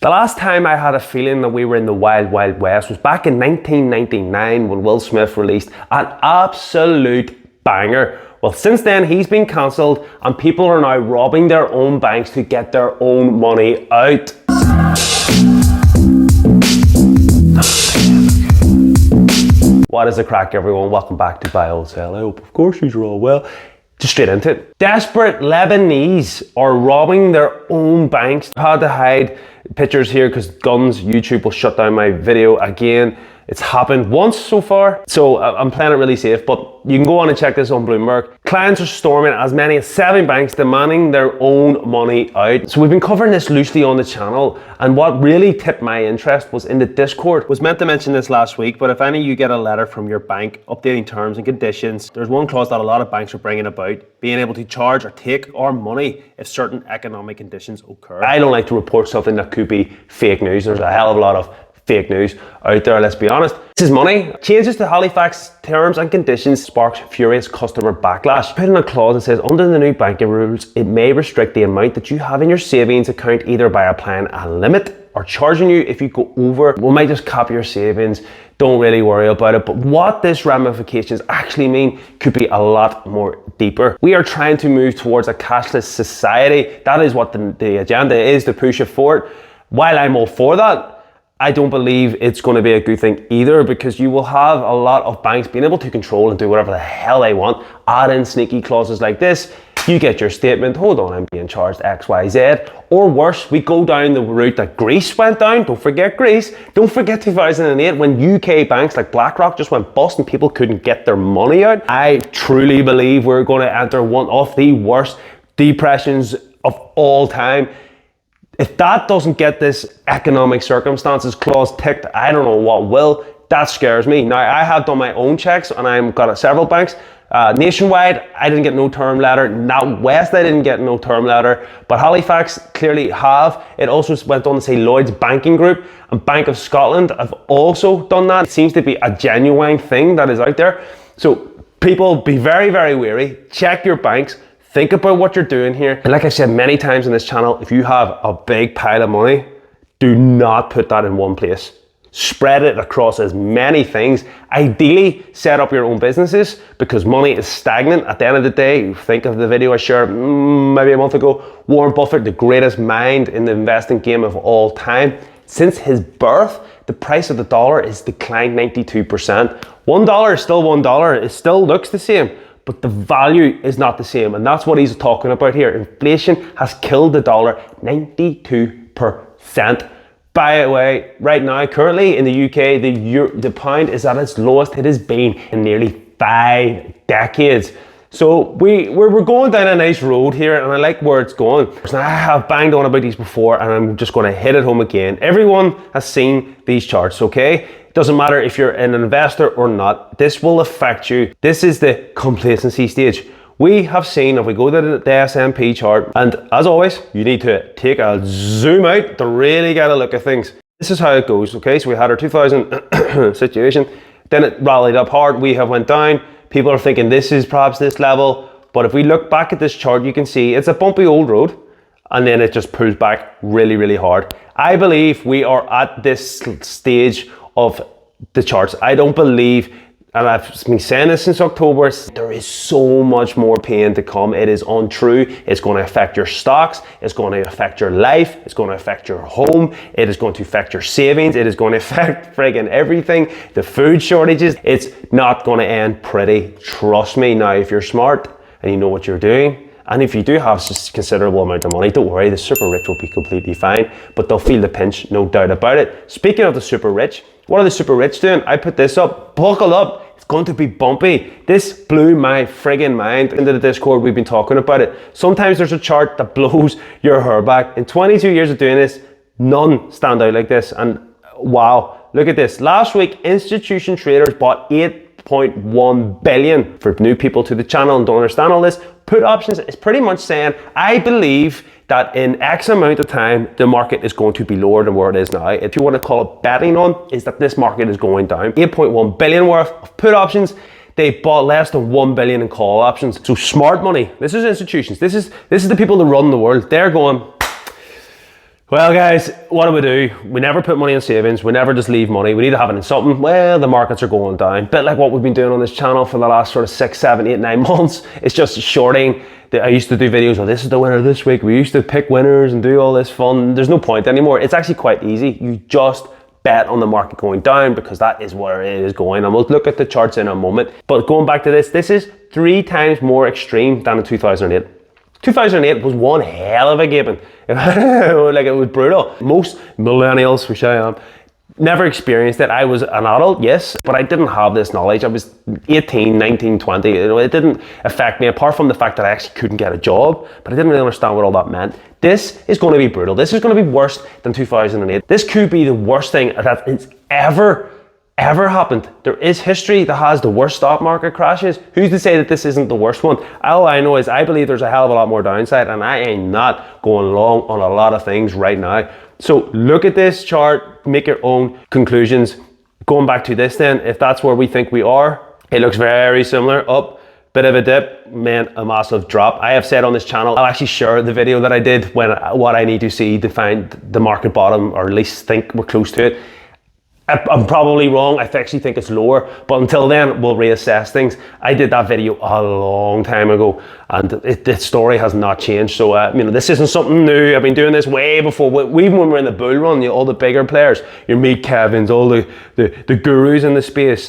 The last time I had a feeling that we were in the wild, wild west was back in 1999 when Will Smith released an absolute banger. Well, since then he's been cancelled and people are now robbing their own banks to get their own money out. What is the crack, everyone? Welcome back to Buy Old Sell. I hope, of course, you're all well. Just straight into it. Desperate Lebanese are robbing their own banks. I had to hide pictures here because guns, YouTube will shut down my video again. It's happened once so far, so I'm playing it really safe, but you can go on and check this on Bloomberg. Clients are storming as many as 7 banks demanding their own money out. So we've been covering this loosely on the channel, and what really tipped my interest was in the Discord. Was meant to mention this last week, but if any of you get a letter from your bank updating terms and conditions, there's one clause that a lot of banks are bringing about, being able to charge or take our money if certain economic conditions occur. I don't like to report something that could be fake news. There's a hell of a lot of fake news out there, let's be honest. This is money. Changes to Halifax terms and conditions sparks furious customer backlash. Put in a clause that says, under the new banking rules, it may restrict the amount that you have in your savings account either by applying a limit or charging you if you go over. We might just cap your savings. Don't really worry about it. But what this ramifications actually mean could be a lot more deeper. We are trying to move towards a cashless society. That is what the agenda is, to push it forward. While I'm all for that, I don't believe it's going to be a good thing either, because you will have a lot of banks being able to control and do whatever the hell they want. Add in sneaky clauses like this. You get your statement, hold on, I'm being charged XYZ. Or worse, we go down the route that Greece went down. Don't forget Greece. Don't forget 2008 when UK banks like BlackRock just went bust and people couldn't get their money out. I truly believe we're going to enter one of the worst depressions of all time. If that doesn't get this economic circumstances clause ticked, I don't know what will. That scares me. Now, I have done my own checks and I've got several banks. Nationwide, I didn't get no term letter. NatWest, I didn't get no term letter. But Halifax clearly have. It also went on to say Lloyd's Banking Group and Bank of Scotland have also done that. It seems to be a genuine thing that is out there. So people, be very, very wary. Check your banks. Think about what you're doing here. And like I said many times on this channel, if you have a big pile of money, do not put that in one place. Spread it across as many things. Ideally, set up your own businesses because money is stagnant. At the end of the day, think of the video I shared maybe a month ago. Warren Buffett, the greatest mind in the investing game of all time. Since his birth, the price of the dollar has declined 92%. $1 is still $1. It still looks the same, but the value is not the same. And that's what he's talking about here. Inflation has killed the dollar 92%. By the way, right now, currently in the UK, the pound is at its lowest it has been in nearly 5 decades. So we're going down a nice road here and I like where it's going. Now, I have banged on about these before and I'm just going to hit it home again. Everyone has seen these charts, okay? Doesn't matter if you're an investor or not, this will affect you. This is the complacency stage. We have seen, if we go to the S&P chart, and as always, you need to take a zoom out to really get a look at things. This is how it goes, okay? So we had our 2000 situation, then it rallied up hard, we have went down. People are thinking this is perhaps this level, but if we look back at this chart, you can see it's a bumpy old road, and then it just pulls back really, really hard. I believe we are at this stage of the charts. I don't believe, and I've been saying this since October, there is so much more pain to come. It is untrue. It's going to affect your stocks. It's going to affect your life. It's going to affect your home. It is going to affect your savings. It is going to affect friggin' everything. The food shortages. It's not going to end pretty. Trust me. Now, if you're smart and you know what you're doing, and if you do have a considerable amount of money, don't worry, the super rich will be completely fine, but they'll feel the pinch, no doubt about it. Speaking of the super rich, what are the super rich doing? I put this up, buckle up. It's going to be bumpy. This blew my friggin' mind. Into the Discord, we've been talking about it. Sometimes there's a chart that blows your hair back. In 22 years of doing this, none stand out like this. And wow, look at this. Last week, institution traders bought 8.1 billion. For new people to the channel and don't understand all this, put options is pretty much saying, I believe that in X amount of time, the market is going to be lower than where it is now. If you want to call it betting on, is that this market is going down. 8.1 billion worth of put options. They bought less than 1 billion in call options. So smart money. This is institutions. This is the people that run the world. They're going, Well guys, what do? We never put money in savings, we never just leave money, we need to have it in something. Well, the markets are going down. Bit like what we've been doing on this channel for the last sort of 6, 7, 8, 9 months. It's just shorting. I used to do videos, oh, this is the winner this week. We used to pick winners and do all this fun. There's no point anymore. It's actually quite easy. You just bet on the market going down because that is where it is going. And we'll look at the charts in a moment. But going back to this is 3 times more extreme than in 2008. 2008 was one hell of a gaping. Like, it was brutal. Most millennials, which I am, never experienced it. I was an adult, yes, but I didn't have this knowledge. I was 18, 19, 20. You know, it didn't affect me apart from the fact that I actually couldn't get a job, but I didn't really understand what all that meant. This is going to be brutal. This is going to be worse than 2008. This could be the worst thing that has ever happened. There is history that has the worst stock market crashes. Who's to say that this isn't the worst one? All I know is I believe there's a hell of a lot more downside, and I ain't not going long on a lot of things right now. So look at this chart, make your own conclusions. Going back to this then, if that's where we think we are, it looks very similar. Up, bit of a dip, man, a massive drop. I have said on this channel, I'll actually share the video that I did when what I need to see to find the market bottom, or at least think we're close to it. I'm probably wrong. I actually think it's lower, but until then, we'll reassess things. I did that video a long time ago, and the story has not changed. So, you know, this isn't something new. I've been doing this way before. Even when we're in the bull run, all the bigger players, your Meet Kevins, all the gurus in the space,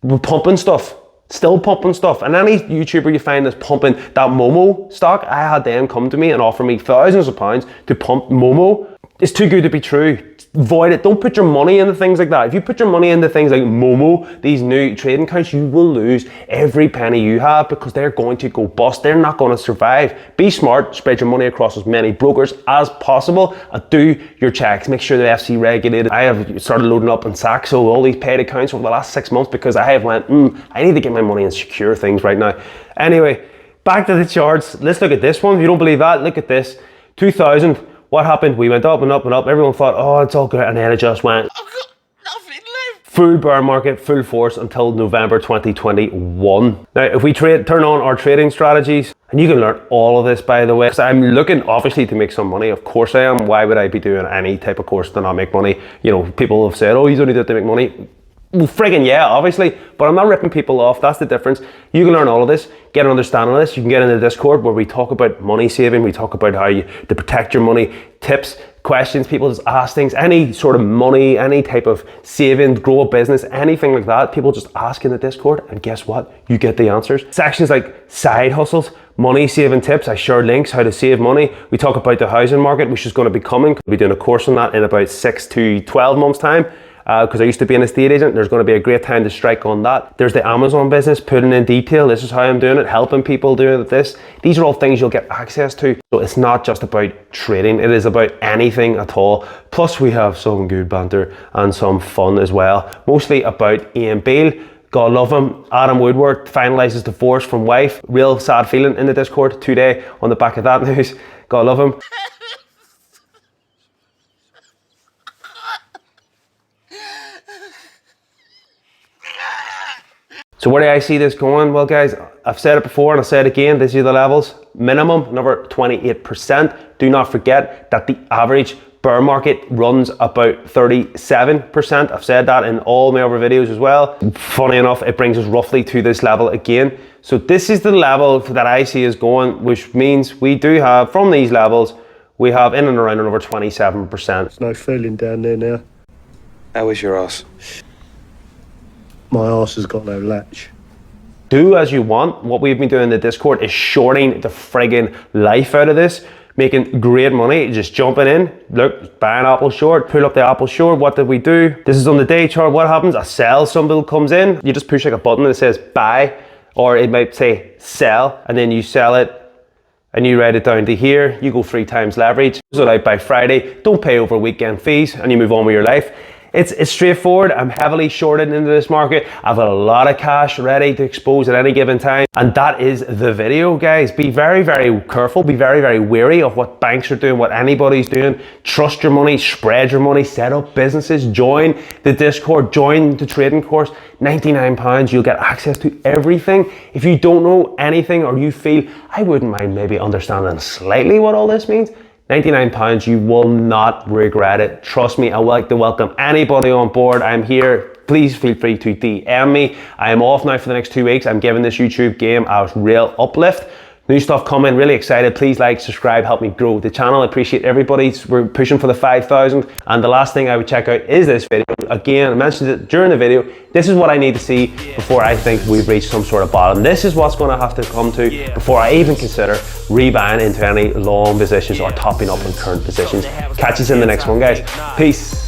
we're pumping stuff. Still pumping stuff. And any YouTuber you find that's pumping that Momo stock, I had them come to me and offer me thousands of pounds to pump Momo. It's too good to be true. Avoid it. Don't put your money into things like that. If you put your money into things like Momo, these new trading accounts, you will lose every penny you have because they're going to go bust. They're not going to survive. Be smart. Spread your money across as many brokers as possible, and do your checks. Make sure they're FC regulated. I have started loading up on Saxo, all these paid accounts over the last 6 months because I have went, I need to get my money in secure things right now. Anyway, back to the charts. Let's look at this one. If you don't believe that, look at this. 2000. What happened? We went up and up and up. Everyone thought, oh, it's all good. And then it just went. I've got nothing left. Full bear market, full force until November 2021. Now, if we turn on our trading strategies, and you can learn all of this, by the way, because I'm looking obviously to make some money. Of course I am. Why would I be doing any type of course to not make money? You know, people have said, oh, you don't need to make money. Well, friggin' yeah, obviously, but I'm not ripping people off. That's the difference. You can learn all of this, get an understanding of this. You can get into the Discord where we talk about money saving. We talk about how to protect your money, tips, questions. People just ask things, any sort of money, any type of saving, grow a business, anything like that. People just ask in the Discord, and guess what? You get the answers. Sections like side hustles, money saving tips. I share links, how to save money. We talk about the housing market, which is going to be coming. We'll be doing a course on that in about 6 to 12 months time. Because I used to be an estate agent. There's going to be a great time to strike on that. There's the Amazon business, putting in detail. This is how I'm doing it, helping people doing this. These are all things you'll get access to. So it's not just about trading. It is about anything at all. Plus we have some good banter and some fun as well. Mostly about Ian Beale. God love him. Adam Woodward finalises divorce from wife. Real sad feeling in the Discord today on the back of that news. God love him. So where do I see this going? Well guys, I've said it before and I'll say it again, these are the levels. Minimum, another 28%. Do not forget that the average bear market runs about 37%. I've said that in all my other videos as well. Funny enough, it brings us roughly to this level again. So this is the level that I see is going, which means we do have, from these levels, we have in and around another 27%. There's no feeling down there now. How is your ass? My arse has got no latch. Do as you want. What we've been doing in the Discord is shorting the friggin' life out of this, making great money, just jumping in. Look, buy an Apple short, pull up the Apple short. What did we do? This is on the day chart. What happens? A sell symbol comes in. You just push like a button that says buy, or it might say sell, and then you sell it and you write it down to here. You go 3 times leverage. So out by Friday, don't pay over weekend fees, and you move on with your life. It's straightforward. I'm heavily shorted into this market. I've got a lot of cash ready to expose at any given time. And that is the video, guys. Be very, very careful. Be very, very wary of what banks are doing, what anybody's doing. Trust your money, spread your money, set up businesses, join the Discord, join the trading course. £99, you'll get access to everything. If you don't know anything or you feel, I wouldn't mind maybe understanding slightly what all this means, £99, you will not regret it. Trust me, I would like to welcome anybody on board. I'm here. Please feel free to DM me. I am off now for the next 2 weeks. I'm giving this YouTube game a real uplift. New stuff coming, really excited. Please like, subscribe, help me grow the channel. I appreciate everybody. We're pushing for the 5,000. And the last thing I would check out is this video. Again, I mentioned it during the video. This is what I need to see before I think we've reached some sort of bottom. This is what's going to have to come to before I even consider rebuying into any long positions or topping up on current positions. Catch us in the next one, guys. Peace.